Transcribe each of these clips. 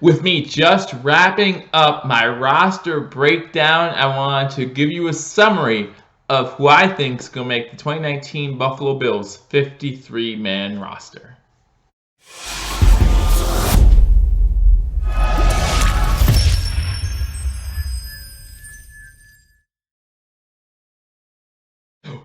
With me just wrapping up my roster breakdown, I want to give you a summary of who I think is going to make the 2019 Buffalo Bills 53-man roster.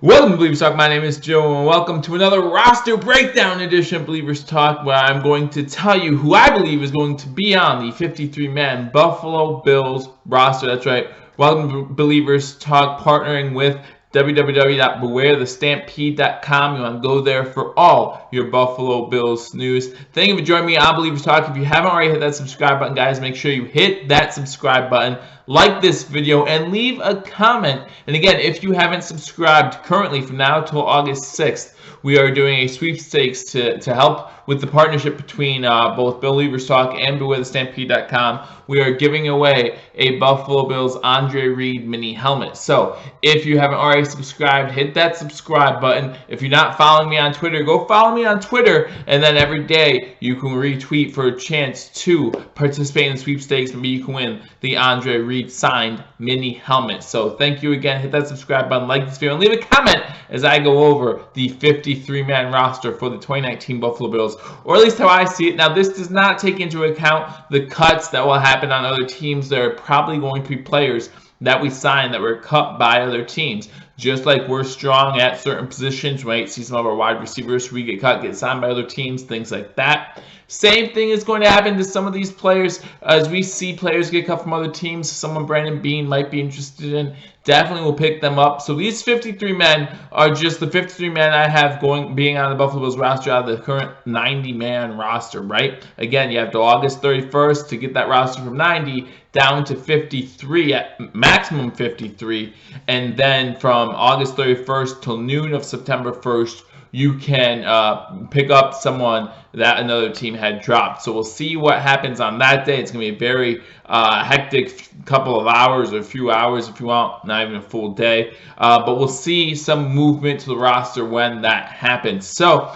Welcome to Believers Talk. My name is Joe, and welcome to another roster breakdown edition of Believers Talk, where I'm going to tell you who I believe is going to be on the 53-man Buffalo Bills roster. That's right. Welcome to Believers Talk, partnering with www.bewarethestampede.com. You want to go there for all your Buffalo Bills news. Thank you for joining me on Believers Talk. If you haven't already hit that subscribe button, guys, make sure you hit that subscribe button, like this video, and leave a comment. And again, if you haven't subscribed currently from now till August 6th, we are doing a sweepstakes to help with the partnership between both Believers Talk and BewareTheStampede.com. We are giving away a Buffalo Bills Andre Reed mini helmet. So if you haven't already subscribed, hit that subscribe button. If you're not following me on Twitter, go follow me on Twitter. And then every day you can retweet for a chance to participate in the sweepstakes. Maybe you can win the Andre Reed signed mini helmet. So thank you again. Hit that subscribe button, like this video, and leave a comment as I go over the 53-man roster for the 2019 Buffalo Bills, or at least how I see it. Now, this does not take into account the cuts that will happen on other teams. There are probably going to be players that we signed that were cut by other teams. Just like we're strong at certain positions, we might see some of our wide receivers who we get cut, get signed by other teams, things like that. Same thing is going to happen to some of these players as we see players get cut from other teams. Someone Brandon Beane might be interested in, definitely will pick them up. So these 53 men are just the 53 men I have being on the Buffalo Bills roster out of the current 90-man roster, right? Again, you have to August 31st to get that roster from 90 down to 53, at maximum 53, and then from August 31st till noon of September 1st, you can pick up someone that another team had dropped. So we'll see what happens on that day. It's going to be a very hectic couple of hours, or a few hours if you want, not even a full day. But we'll see some movement to the roster when that happens. So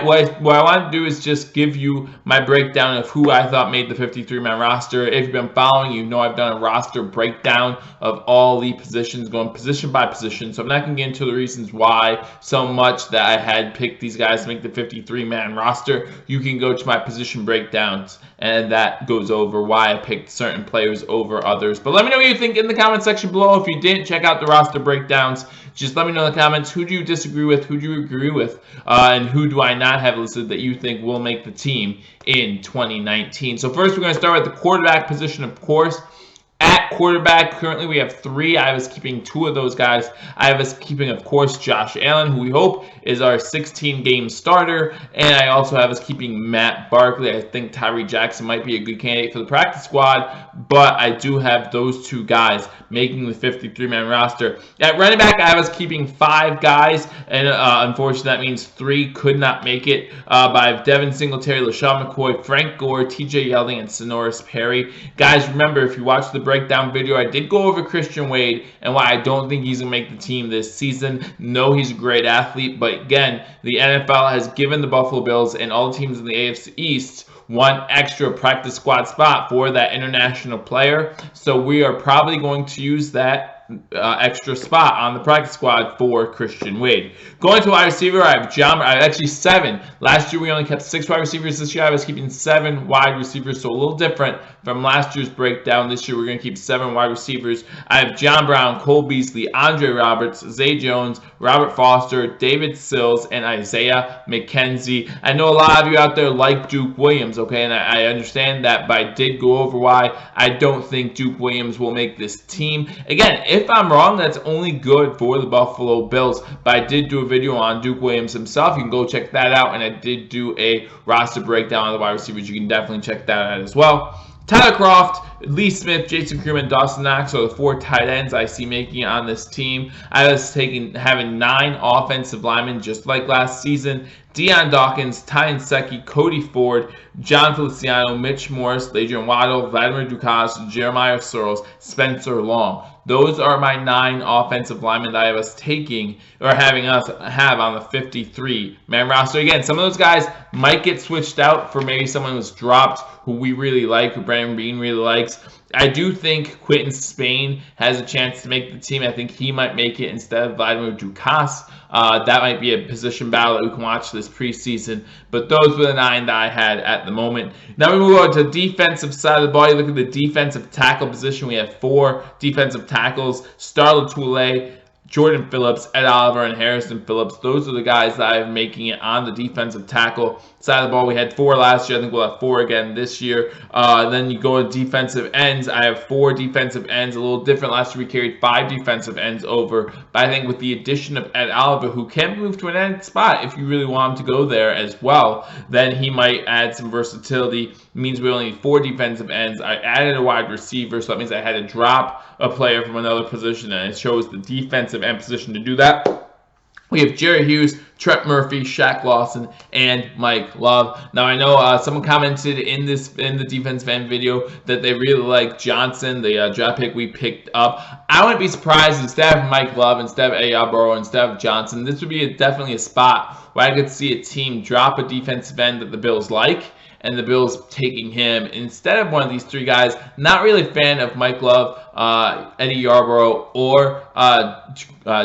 what I want to do is just give you my breakdown of who I thought made the 53-man roster. If you've been following, you know I've done a roster breakdown of all the positions, going position by position. So I'm not going to get into the reasons why so much that I had picked these guys to make the 53-man roster. You can go to my position breakdowns, and that goes over why I picked certain players over others. But let me know what you think in the comment section below. If you didn't check out the roster breakdowns, just let me know in the comments, who do you disagree with, who do you agree with, and who do I not have listed that you think will make the team in 2019. So first, we're going to start with the quarterback position, of course. At quarterback, currently we have 3. I was keeping 2 of those guys. I was keeping, of course, Josh Allen, who we hope is our 16-game starter. And I also have us keeping Matt Barkley. I think Tyree Jackson might be a good candidate for the practice squad, but I do have those 2 guys making the 53-man roster. At running back, I was keeping 5 guys, and unfortunately that means 3 could not make it. But I have Devin Singletary, LaShawn McCoy, Frank Gore, TJ Yeldon, and Sonoris Perry. Guys, remember, if you watch the breakdown video, I did go over Christian Wade and why I don't think he's going to make the team this season. No, he's a great athlete, but again, the NFL has given the Buffalo Bills and all the teams in the AFC East one extra practice squad spot for that international player. So we are probably going to use that extra spot on the practice squad for Christian Wade. Going to wide receiver, I have actually 7. Last year we only kept 6 wide receivers. This year I was keeping 7 wide receivers, so a little different from last year's breakdown. This year we're going to keep 7 wide receivers. I have John Brown, Cole Beasley, Andre Roberts, Zay Jones, Robert Foster, David Sills, and Isaiah McKenzie. I know a lot of you out there like Duke Williams, okay, and I understand that, but I did go over why I don't think Duke Williams will make this team. Again, if I'm wrong, that's only good for the Buffalo Bills, but I did do a video on Duke Williams himself. You can go check that out, and I did do a roster breakdown on the wide receivers. You can definitely check that out as well. Tyler Kroft, Lee Smith, Jason Cream, Dawson Knox are the 4 tight ends I see making it on this team. I was having 9 offensive linemen just like last season. Deion Dawkins, Ty Nsekhe, Cody Ford, John Feliciano, Mitch Morse, Adrian Waddle, Vladimir Dukas, Jeremiah Searles, Spencer Long. Those are my 9 offensive linemen that I have us taking, or having us have on the 53-man roster. Again, some of those guys might get switched out for maybe someone who's dropped who we really like, who Brandon Beane really likes. I do think Quinton Spain has a chance to make the team. I think he might make it instead of Vladimir Dukas. That might be a position battle that we can watch this preseason. But those were the 9 that I had at the moment. Now we move on to the defensive side of the ball. You look at the defensive tackle position. We have 4 defensive tackles: Star Lotulelei, Jordan Phillips, Ed Oliver, and Harrison Phillips. Those are the guys that I'm making it on the defensive tackle side of the ball. We had 4 last year. I think we'll have 4 again this year. Then you go to defensive ends. I have 4 defensive ends. A little different. Last year we carried 5 defensive ends over. But I think with the addition of Ed Oliver, who can move to an end spot if you really want him to go there as well, then he might add some versatility. It means we only need 4 defensive ends. I added a wide receiver, so that means I had to drop a player from another position, and it shows the defensive end position to do that. We have Jerry Hughes, Trent Murphy, Shaq Lawson, and Mike Love. Now I know someone commented in the defensive end video that they really like Johnson, the draft pick we picked up. I wouldn't be surprised instead of Mike Love, instead of A.R. Burrow, instead of Johnson. This would be definitely a spot where I could see a team drop a defensive end that the Bills like, and the Bills taking him instead of one of these 3 guys. Not really a fan of Mike Love, Eddie Yarborough, or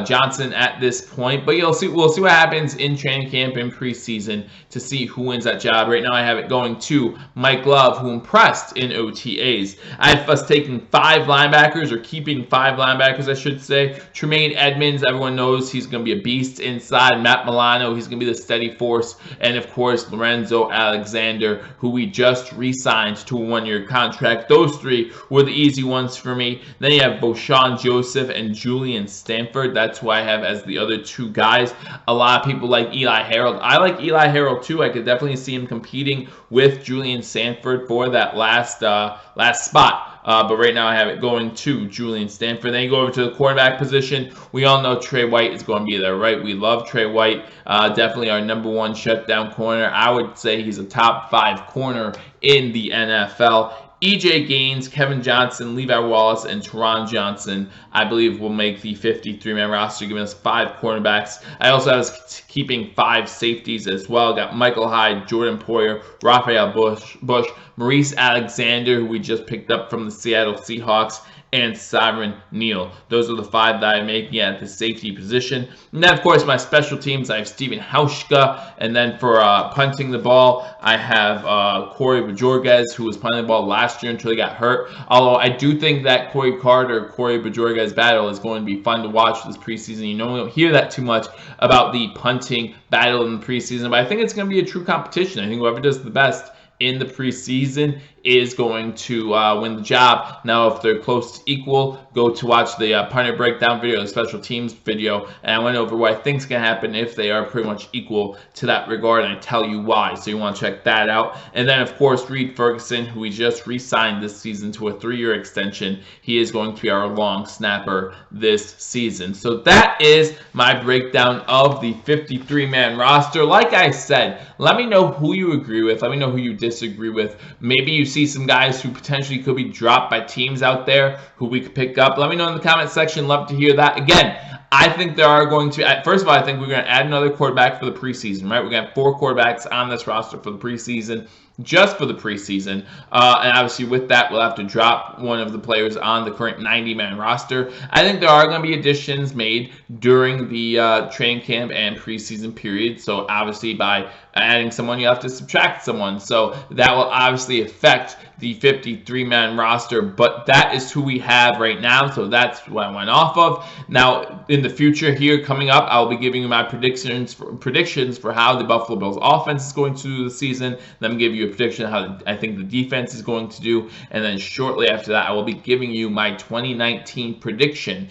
Johnson at this point, but we'll see what happens in training camp and preseason to see who wins that job. Right now I have it going to Mike Love, who impressed in OTAs. I have us taking 5 linebackers, or keeping 5 linebackers, I should say. Tremaine Edmonds, everyone knows he's going to be a beast inside. Matt Milano, he's going to be the steady force. And of course, Lorenzo Alexander, who we just re-signed to a 1-year contract. Those 3 were the easy ones for me. Then you have Boshawn Joseph and Julian Stanford. That's who I have as the other 2 guys. A lot of people like Eli Harold. I like Eli Harold too. I could definitely see him competing with Julian Stanford for that last spot. But right now I have it going to Julian Stanford. Then you go over to the quarterback position. We all know Trey White is going to be there, right? We love Trey White. Definitely our #1 shutdown corner. I would say he's a top 5 corner in the NFL. EJ Gaines, Kevin Johnson, Levi Wallace, and Teron Johnson, I believe, will make the 53-man roster, giving us 5 cornerbacks. I also have us keeping 5 safeties as well. Got Michael Hyde, Jordan Poyer, Raphael Bush, Maurice Alexander, who we just picked up from the Seattle Seahawks, and Siren Neal. Those are the 5 that I'm making at the safety position. And then, of course, my special teams, I have Steven Hauschka. And then for punting the ball, I have Corey Bajorges, who was punting the ball last year until he got hurt. Although I do think that Corey Carter-Corey Bajorges battle is going to be fun to watch this preseason. You normally don't hear that too much about the punting battle in the preseason, but I think it's going to be a true competition. I think whoever does the best in the preseason is going to win the job. Now, if they're close to equal, go to watch the punter breakdown video, the special teams video, and I went over what I think is going to happen if they are pretty much equal to that regard, and I tell you why, so you want to check that out. And then, of course, Reed Ferguson, who we just re-signed this season to a 3-year extension. He is going to be our long snapper this season. So that is my breakdown of the 53-man roster. Like I said, let me know who you agree with. Let me know who you disagree with. Maybe you see some guys who potentially could be dropped by teams out there who we could pick up. Let me know in the comment section. Love to hear that. Again, I think there are going to, first of all, I think we're going to add another quarterback for the preseason, right? We're going to have 4 quarterbacks on this roster for the preseason, just for the preseason. And obviously with that, we'll have to drop one of the players on the current 90-man roster. I think there are going to be additions made during the training camp and preseason period. So obviously by adding someone, you have to subtract someone. So that will obviously affect the 53-man roster, but that is who we have right now, so that's what I went off of. Now, in the future here coming up, I'll be giving you my predictions for how the Buffalo Bills offense is going to do the season. Then I'm give you a prediction of how I think the defense is going to do, and then shortly after that, I will be giving you my 2019 prediction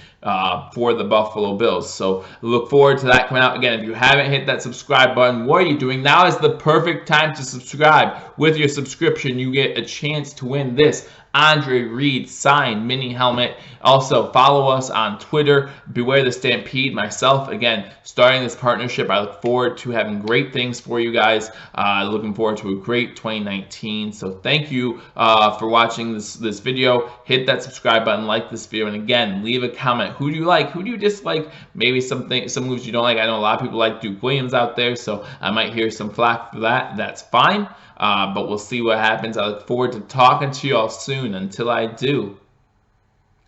for the Buffalo Bills. So look forward to that coming out. Again, if you haven't hit that subscribe button, what are you doing? Now is the perfect time to subscribe. With your subscription, you get a chance chance to win this Andre Reed signed mini helmet. Also, follow us on Twitter, Beware the Stampede. Myself, again, starting this partnership. I look forward to having great things for you guys. Looking forward to a great 2019. So thank you for watching this video. Hit that subscribe button, like this video, and again, leave a comment. Who do you like? Who do you dislike? Maybe some moves you don't like. I know a lot of people like Duke Williams out there, so I might hear some flack for that. That's fine. But we'll see what happens. I look forward to talking to you all soon. Until I do,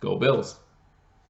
go Bills.